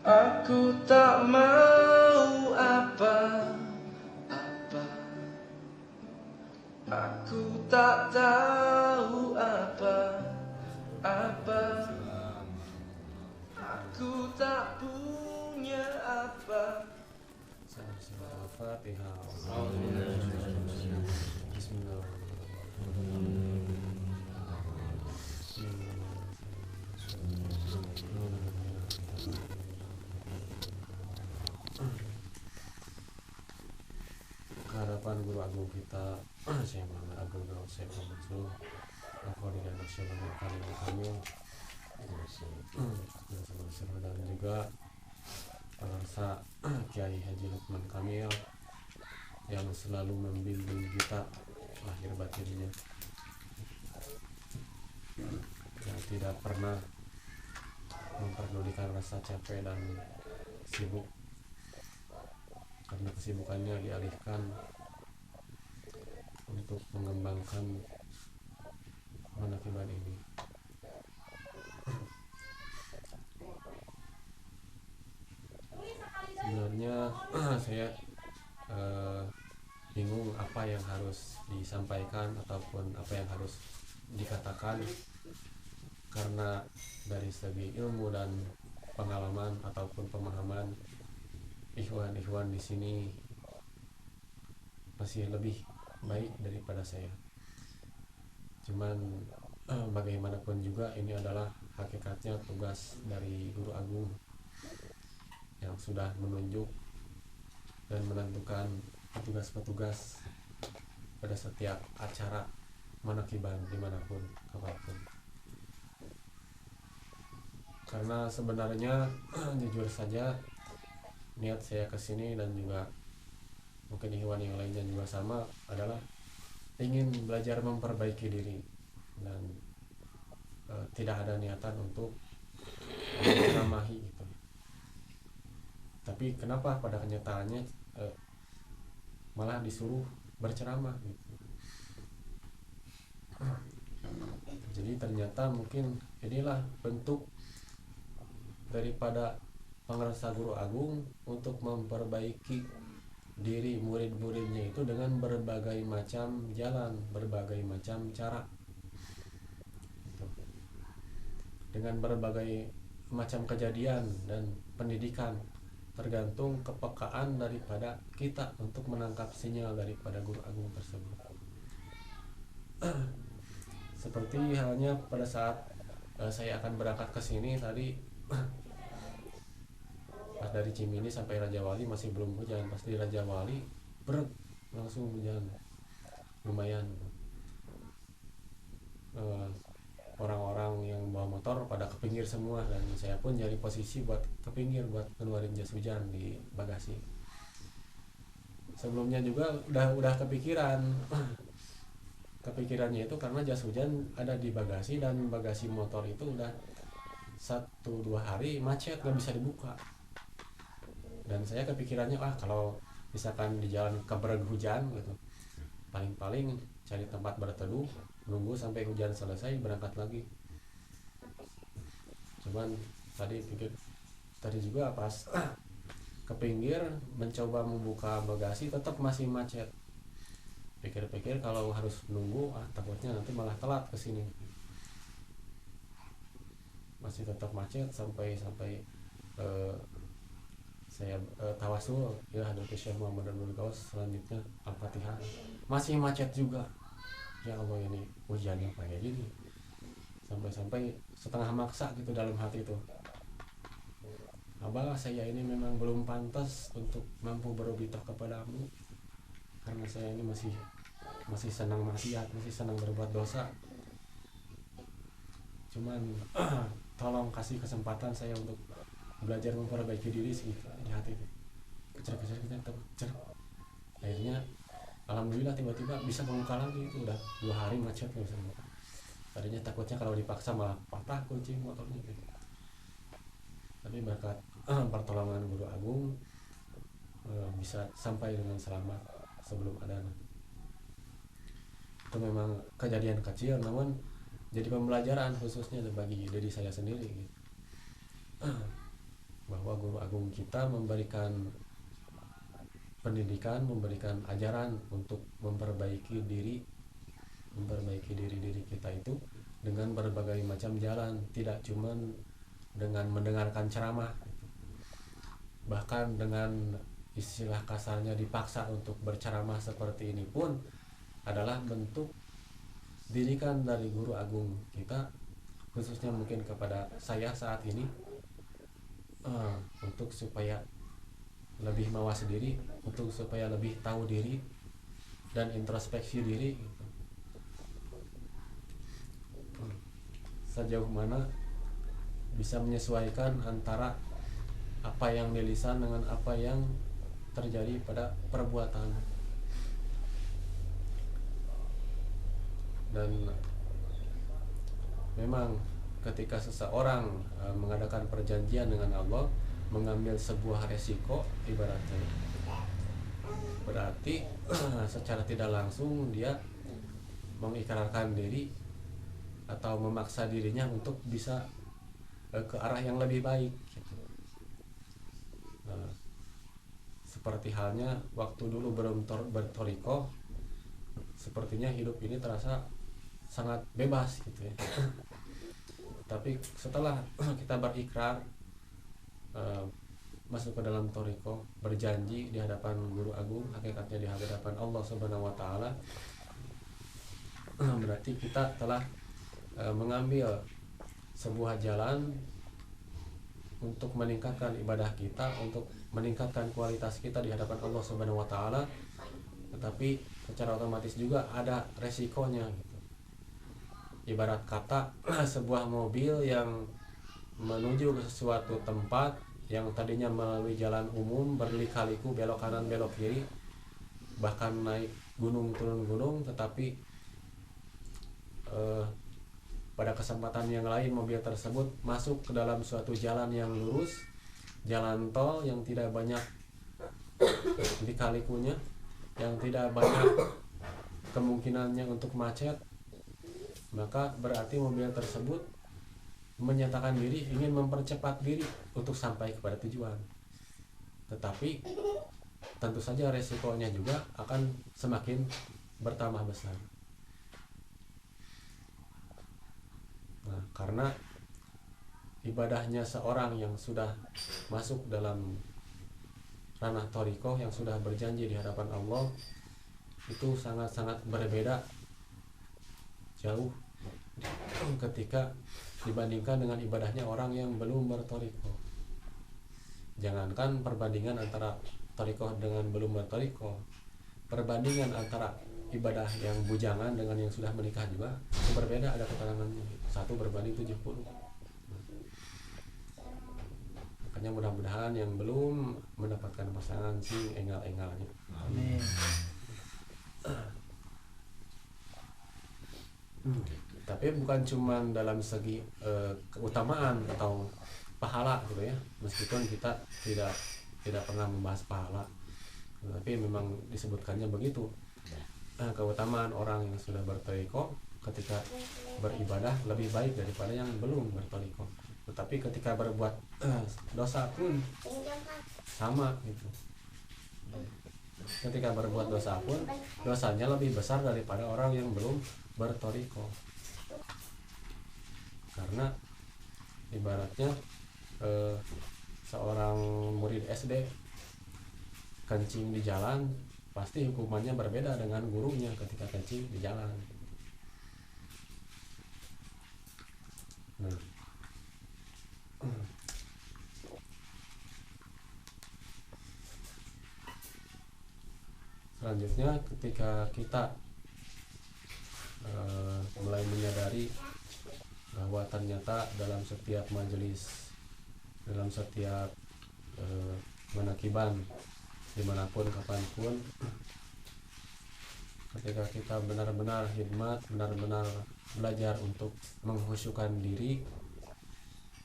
Aku tak mau apa-apa, aku tak tahu apa-apa, aku tak punya apa. Al-Fatihah. Kehadapan guru agung kita Syekh Muhammad Abdul Ghawad Syekh Muhammad Sulh Al-Fadhil dan Syekh Muhammad Kamil dan juga pemirsa Kiai Haji Lukman Kamil yang selalu membimbing kita lahir batinnya, yang tidak pernah memperdulikan rasa capek dan sibuk, karena kesibukannya dialihkan untuk mengembangkan manakiban ini. Sebenarnya saya bingung apa yang harus disampaikan ataupun apa yang harus dikatakan, karena dari segi ilmu dan pengalaman ataupun pemahaman ikhwan-ikhwan di sini masih lebih baik daripada saya. Cuman bagaimanapun juga ini adalah hakikatnya tugas dari guru agung yang sudah menunjuk dan menentukan petugas-petugas pada setiap acara manakiban dimanapun kapanpun. Karena sebenarnya jujur saja niat saya kesini dan juga mungkin ikhwan yang lainnya juga sama adalah ingin belajar memperbaiki diri dan tidak ada niatan untuk menceramahi gitu. Tapi kenapa pada kenyataannya malah disuruh berceramah gitu. Jadi ternyata mungkin inilah bentuk daripada pengerasa guru agung untuk memperbaiki diri murid-muridnya itu dengan berbagai macam jalan, berbagai macam cara, dengan berbagai macam kejadian dan pendidikan, tergantung kepekaan daripada kita untuk menangkap sinyal daripada guru agung tersebut. Seperti halnya pada saat saya akan berangkat ke sini tadi, pas dari Cimindi sampai Raja Wali masih belum hujan, pas di Raja Wali langsung hujan lumayan. Orang-orang yang bawa motor pada ke pinggir semua dan saya pun nyari posisi buat ke pinggir buat keluarin jas hujan di bagasi. Sebelumnya juga udah kepikirannya itu karena jas hujan ada di bagasi dan bagasi motor itu udah 1-2 hari macet, nggak bisa dibuka. Dan saya kepikirannya kalau misalkan di jalan kebereg hujan gitu, paling-paling cari tempat berteduh, nunggu sampai hujan selesai berangkat lagi. Cuman tadi juga pas ke pinggir mencoba membuka bagasi tetap masih macet. Pikir-pikir kalau harus nunggu takutnya nanti malah telat kesini. Masih tetap macet sampai saya tawasul ya Hadratus Syekh Muhammad Abdul Ghawad, selanjutnya Al-Fatihah, masih macet juga. Ya Allah, ini hujannya kayak gini. Sampai setengah maksa gitu dalam hati itu, Abah, saya ini memang belum pantas untuk mampu berubitah kepadamu, karena saya ini masih senang maksiat, masih senang berbuat dosa. Cuman tolong kasih kesempatan saya untuk belajar memperbaiki diri segitu di hati itu. Kecer. Akhirnya alhamdulillah tiba-tiba bisa membuka lagi. Itu udah 2 hari macet nggak bisa membuka. Tadinya takutnya kalau dipaksa malah patah kunci motornya gitu. Tapi berkat pertolongan guru agung bisa sampai dengan selamat sebelum adzan. Itu memang kejadian kecil namun jadi pembelajaran khususnya bagi diri saya sendiri gitu. Bahwa guru agung kita memberikan pendidikan, memberikan ajaran untuk memperbaiki diri diri kita itu dengan berbagai macam jalan, tidak cuma dengan mendengarkan ceramah, bahkan dengan istilah kasarnya dipaksa untuk berceramah seperti ini pun adalah bentuk didikan dari guru agung kita, khususnya mungkin kepada saya saat ini, untuk supaya lebih mawas diri, untuk supaya lebih tahu diri dan introspeksi diri gitu. Sejauh mana bisa menyesuaikan antara apa yang di lisan dengan apa yang terjadi pada perbuatan. Dan memang ketika seseorang mengadakan perjanjian dengan Allah, mengambil sebuah resiko ibaratnya, berarti secara tidak langsung dia mengikrarkan diri atau memaksa dirinya untuk bisa ke arah yang lebih baik gitu. Seperti halnya waktu dulu belum bertoriko, sepertinya hidup ini terasa sangat bebas gitu ya. Tapi setelah kita berikrar, masuk ke dalam toriko, berjanji di hadapan guru agung, hakikatnya di hadapan Allah Subhanahu wa taala, berarti kita telah mengambil sebuah jalan untuk meningkatkan ibadah kita, untuk meningkatkan kualitas kita di hadapan Allah Subhanahu wa taala. Tetapi secara otomatis juga ada resikonya gitu. Ibarat kata sebuah mobil yang menuju ke suatu tempat yang tadinya melalui jalan umum, berlika-liku belok kanan belok kiri, bahkan naik gunung turun gunung, tetapi pada kesempatan yang lain mobil tersebut masuk ke dalam suatu jalan yang lurus, jalan tol yang tidak banyak lika-likunya, yang tidak banyak kemungkinannya untuk macet, maka berarti mobil tersebut menyatakan diri ingin mempercepat diri untuk sampai kepada tujuan. Tetapi tentu saja resikonya juga akan semakin bertambah besar. Nah, karena ibadahnya seorang yang sudah masuk dalam ranah thariqah, yang sudah berjanji di hadapan Allah, itu sangat-sangat berbeda jauh ketika dibandingkan dengan ibadahnya orang yang belum berthariqah. Jangankan perbandingan antara thariqah dengan belum berthariqah, perbandingan antara ibadah yang bujangan dengan yang sudah menikah juga itu berbeda, ada keterangannya, 1 berbanding 70. Makanya mudah-mudahan yang belum mendapatkan pasangan sih engal-engalnya. Amin. Tapi bukan cuma dalam segi keutamaan atau pahala gitu ya, meskipun kita tidak pernah membahas pahala, tapi memang disebutkannya begitu. Keutamaan orang yang sudah berthariqah ketika beribadah lebih baik daripada yang belum berthariqah. Tetapi ketika berbuat dosa pun sama gitu. Ketika berbuat dosa pun dosanya lebih besar daripada orang yang belum berthariqah. Karena ibaratnya seorang murid SD kencing di jalan, pasti hukumannya berbeda dengan gurunya ketika kencing di jalan. Nah, selanjutnya ketika kita mulai menyadari bahwa ternyata dalam setiap majelis, dalam setiap menakiban, dimanapun kapanpun, ketika kita benar-benar khidmat, benar-benar belajar untuk mengkhusyukkan diri,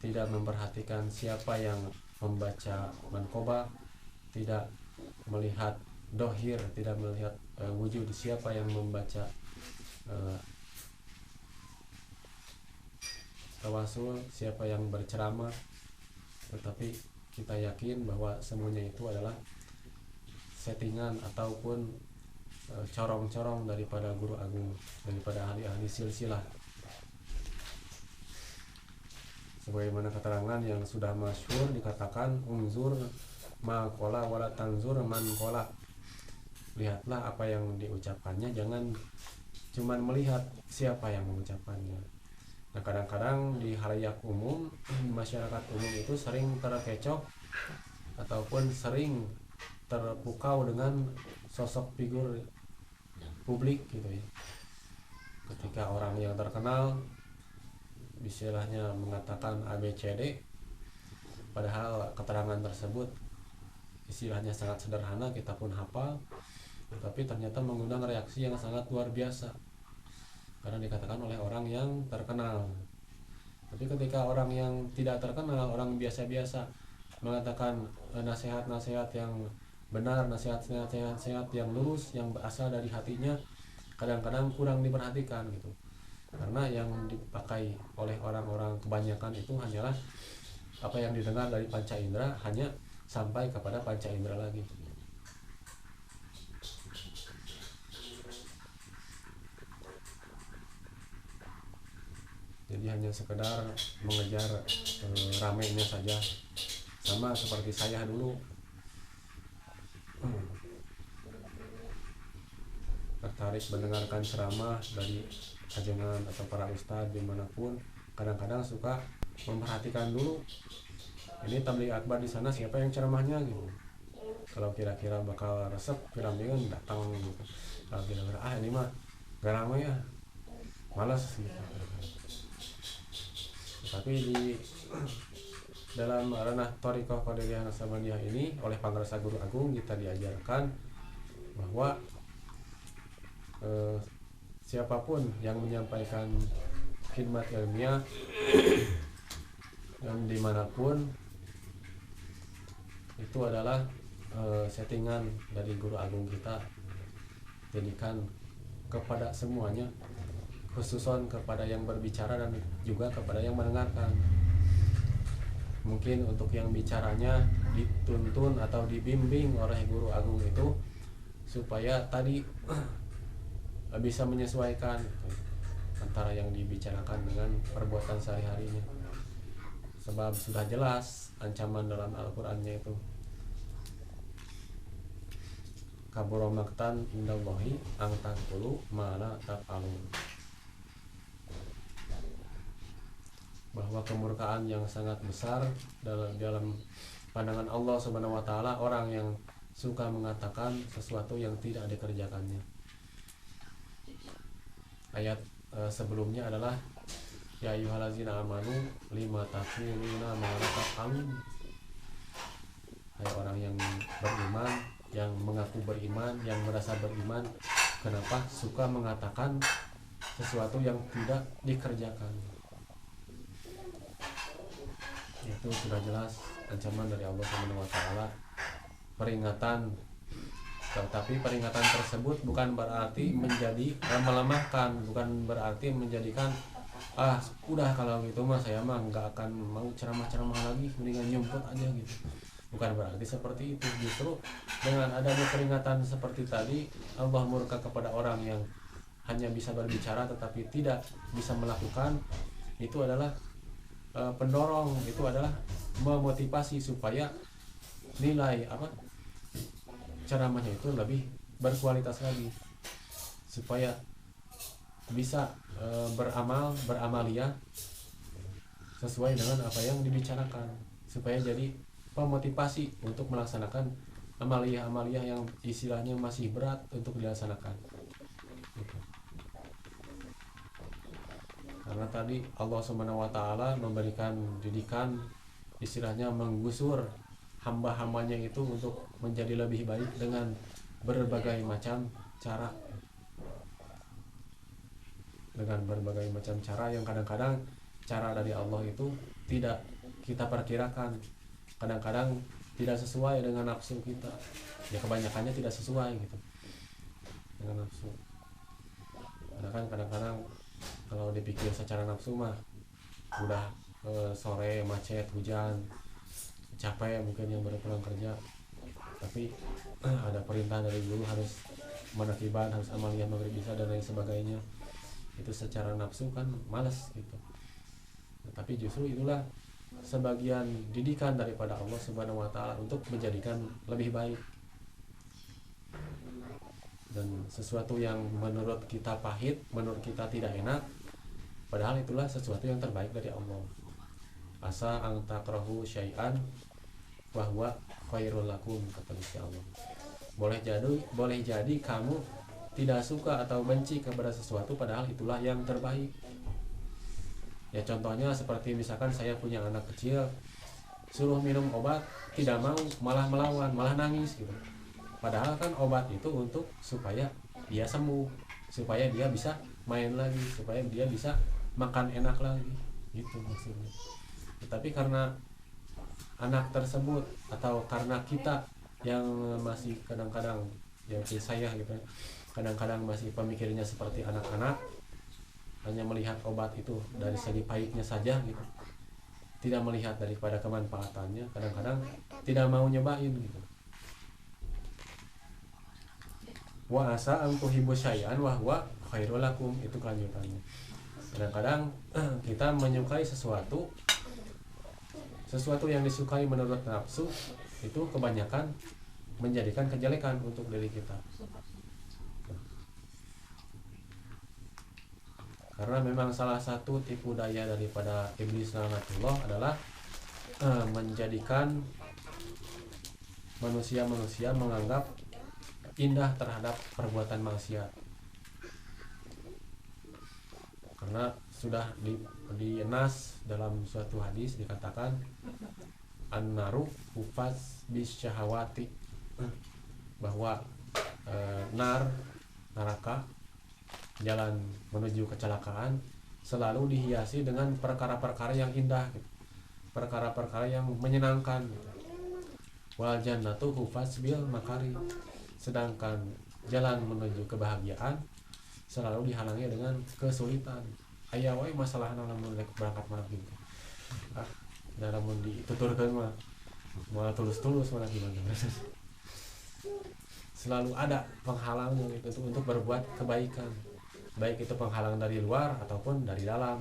tidak memperhatikan siapa yang membaca manqobah, tidak melihat dohir, tidak melihat wujud siapa yang membaca tawasul, siapa yang berceramah, tetapi kita yakin bahwa semuanya itu adalah settingan ataupun corong-corong daripada guru agung, daripada ahli-ahli silsilah. Sebagaimana keterangan yang sudah masyhur dikatakan, unzur ma qala wala tanzur man qala. Lihatlah apa yang diucapkannya, jangan cuman melihat siapa yang mengucapkannya. Nah, kadang-kadang di halayak umum, masyarakat umum itu sering terkecoh ataupun sering terpukau dengan sosok figur publik gitu ya. Ketika orang yang terkenal istilahnya mengatakan ABCD, padahal keterangan tersebut istilahnya sangat sederhana, kita pun hafal, tapi ternyata mengundang reaksi yang sangat luar biasa karena dikatakan oleh orang yang terkenal. Tapi ketika orang yang tidak terkenal, orang biasa-biasa mengatakan nasihat-nasihat yang benar, nasihat-nasihat yang lurus, yang berasal dari hatinya, kadang-kadang kurang diperhatikan gitu. Karena yang dipakai oleh orang-orang kebanyakan itu hanyalah apa yang didengar dari panca indera, hanya sampai kepada panca indera lagi. Jadi hanya sekedar mengejar ramainya saja, sama seperti saya dulu tertarik mendengarkan ceramah dari kajengan atau para ustadz dimanapun, kadang-kadang suka memperhatikan dulu ini tabligh akbar di sana siapa yang ceramahnya gitu. Kalau kira-kira bakal resep piramidnya datang gitu. Kalau kira-kira ini mah gak ramai ya, malas gitu. Tapi di dalam ranah Thariqah Qadiriyah Naqsabandiyah ini oleh Pangrasa Guru Agung kita diajarkan bahwa siapapun yang menyampaikan khidmat ilmiah dan dimanapun itu adalah settingan dari Guru Agung kita, jadikan kepada semuanya, khususon kepada yang berbicara dan juga kepada yang mendengarkan. Mungkin untuk yang bicaranya dituntun atau dibimbing oleh Guru Agung itu supaya tadi bisa menyesuaikan antara yang dibicarakan dengan perbuatan sehari-harinya. Sebab sudah jelas ancaman dalam Al-Qur'annya itu, kabura maqtan indallahi an taqulu ma la taf'alun, bahwa kemurkaan yang sangat besar dalam pandangan Allah Subhanahu wa taala orang yang suka mengatakan sesuatu yang tidak dikerjakannya. Ayat sebelumnya adalah ya ayyuhallazina amanu lima taquluna ma la taf'alun. Hai orang yang beriman, yang mengaku beriman, yang merasa beriman, kenapa suka mengatakan sesuatu yang tidak dikerjakan? Itu sudah jelas ancaman dari Allah Subhanahu wa taala, peringatan. Tetapi peringatan tersebut bukan berarti menjadi melemahkan, bukan berarti menjadikan udah kalau gitu mah saya mah nggak akan mau ceramah-ceramah lagi, mendingan nyumput aja gitu. Bukan berarti seperti itu. Justru dengan adanya peringatan seperti tadi, Allah murka kepada orang yang hanya bisa berbicara tetapi tidak bisa melakukan. Itu adalah pendorong, itu adalah memotivasi supaya nilai ceramahnya itu lebih berkualitas lagi, supaya bisa beramalia sesuai dengan apa yang dibicarakan, supaya jadi pemotivasi untuk melaksanakan amalia yang istilahnya masih berat untuk dilaksanakan gitu. Karena tadi Allah Subhanahu wa taala memberikan didikan, istilahnya menggusur hamba-hambanya itu untuk menjadi lebih baik dengan berbagai macam cara, dengan berbagai macam cara yang kadang-kadang cara dari Allah itu tidak kita perkirakan, kadang-kadang tidak sesuai dengan nafsu kita, ya kebanyakannya tidak sesuai gitu dengan nafsu. Karena kan kadang-kadang kalau dipikir secara nafsu mah udah sore macet hujan capek mungkin yang baru pulang kerja, tapi ada perintah dari guru harus menakiban, harus amaliyah maghrib isya dan lain sebagainya, itu secara nafsu kan malas gitu. Tapi justru itulah sebagian didikan daripada Allah Subhanahu wa taala untuk menjadikan lebih baik. Dan sesuatu yang menurut kita pahit, menurut kita tidak enak, padahal itulah sesuatu yang terbaik dari Allah. Asa ang takrahu syai'an wa huwa khairul lakum, kata Gusti Allah. Boleh jadi kamu tidak suka atau benci kepada sesuatu padahal itulah yang terbaik. Ya contohnya seperti misalkan saya punya anak kecil, suruh minum obat tidak mau, malah melawan, malah nangis gitu. Padahal kan obat itu untuk supaya dia sembuh, supaya dia bisa main lagi, supaya dia bisa makan enak lagi, gitu maksudnya. Tapi karena anak tersebut atau karena kita yang masih kadang-kadang, ya saya gitu, kadang-kadang masih pemikirnya seperti anak-anak, hanya melihat obat itu dari segi pahitnya saja gitu, tidak melihat daripada kemanfaatannya, kadang-kadang tidak mau nyobain gitu. Wa asa an tuhibbu syai'an wa huwa khairul lakum, itu kelanjutannya. Kadang-kadang kita menyukai sesuatu yang disukai menurut nafsu itu kebanyakan menjadikan kejelekan untuk diri kita. Karena memang salah satu tipu daya daripada iblis laknatullah adalah menjadikan manusia menganggap indah terhadap perbuatan maksiat. Karena sudah di nas dalam suatu hadis dikatakan an-naru hufaz bisyahawati, bahwa neraka, jalan menuju kecelakaan, selalu dihiasi dengan perkara-perkara yang indah gitu. Perkara-perkara yang menyenangkan gitu. Wal jannatu hufaz bil makari, sedangkan jalan menuju kebahagiaan selalu dihalangi dengan kesulitan. Aya wae masalah lamun berangkat mah gitu. Dalam dituturkeun mah moal tulus-tulus mana gimana. Selalu ada penghalangnya gitu untuk berbuat kebaikan. Baik itu penghalang dari luar ataupun dari dalam.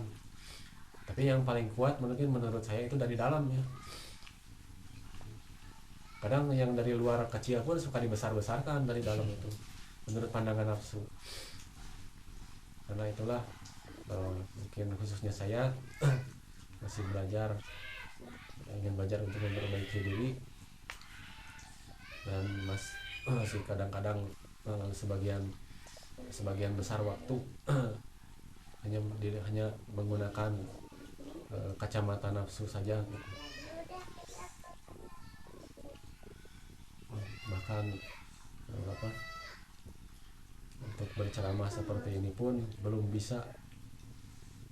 Tapi yang paling kuat mungkin menurut saya itu dari dalam ya. Kadang yang dari luar kecil pun suka dibesar-besarkan dari dalam itu menurut pandangan nafsu. Karena itulah mungkin khususnya saya masih ingin belajar untuk memperbaiki diri, dan masih kadang-kadang sebagian besar waktu hanya menggunakan kacamata nafsu saja gitu. Bahkan untuk berceramah seperti ini pun belum bisa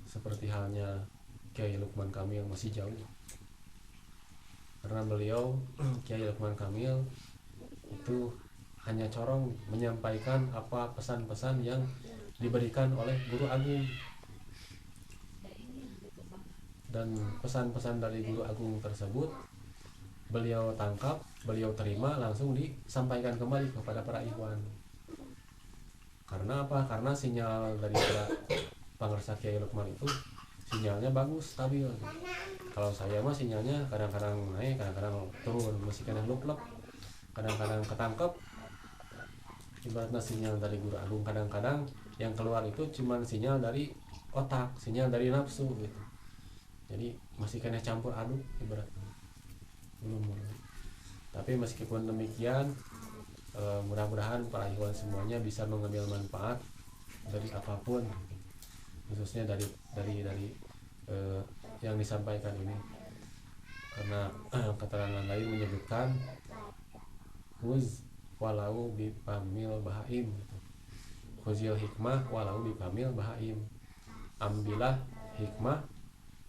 seperti halnya Kiai Lukman Kamil, masih jauh. Karena beliau Kiai Lukman Kamil itu hanya corong menyampaikan apa pesan-pesan yang diberikan oleh guru agung, dan pesan-pesan dari guru agung tersebut beliau tangkap, beliau terima, langsung disampaikan kembali kepada para ikhwan. Karena apa? Karena sinyal dari pangresa Kiai Lukman itu sinyalnya bagus, stabil. Kalau saya mah sinyalnya kadang-kadang naik, kadang-kadang turun, masih kena lup-lup, kadang-kadang ketangkep. Ibaratnya sinyal dari guru agung, kadang-kadang yang keluar itu cuma sinyal dari otak, sinyal dari nafsu gitu. Jadi masih kena campur aduk ibaratnya. Belum. Tapi meskipun demikian, mudah-mudahan para ikhwan semuanya bisa mengambil manfaat dari apapun, khususnya dari yang disampaikan ini. Karena keterangan lain menyebutkan khuz walau bipamil bahaim, khuzil hikmah walau bipamil bahaim, ambillah hikmah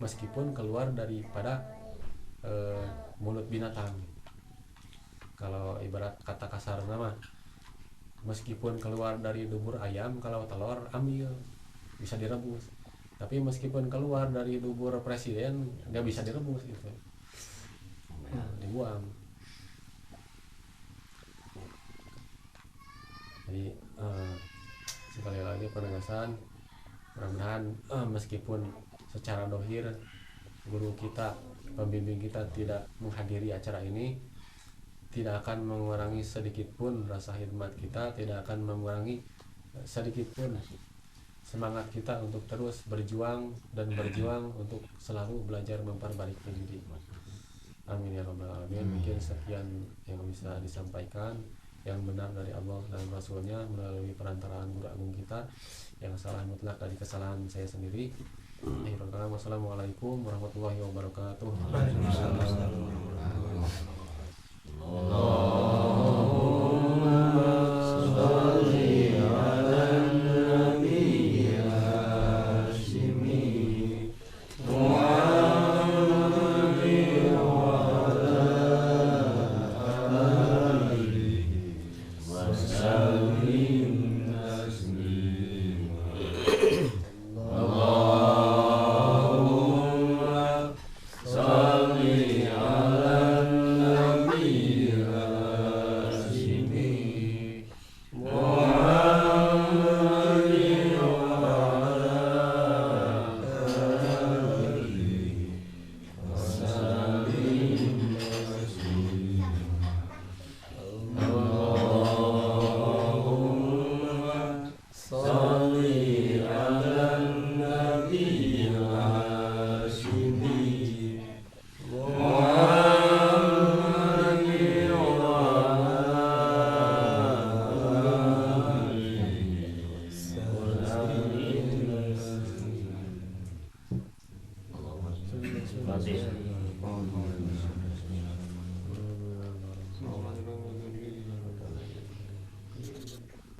meskipun keluar daripada mulut binatang. Kalau ibarat kata kasar nama, meskipun keluar dari dubur ayam, kalau telur ambil, bisa direbus. Tapi meskipun keluar dari dubur presiden, nggak bisa direbus gitu. berjuang. Jadi sekali lagi penegasan, mudah-mudahan meskipun secara dohir guru kita, pembimbing kita tidak menghadiri acara ini, tidak akan mengurangi sedikit pun rasa khidmat kita, tidak akan mengurangi sedikit pun semangat kita untuk terus berjuang dan berjuang untuk selalu belajar memperbaiki diri. Amin ya rabbal alamin. Mungkin sekian yang bisa disampaikan, yang benar dari Allah dan Rasulnya melalui perantaraan guru agung kita, yang salah mutlak dari kesalahan saya sendiri. Akhirul kalam, wassalamualaikum warahmatullahi wabarakatuh.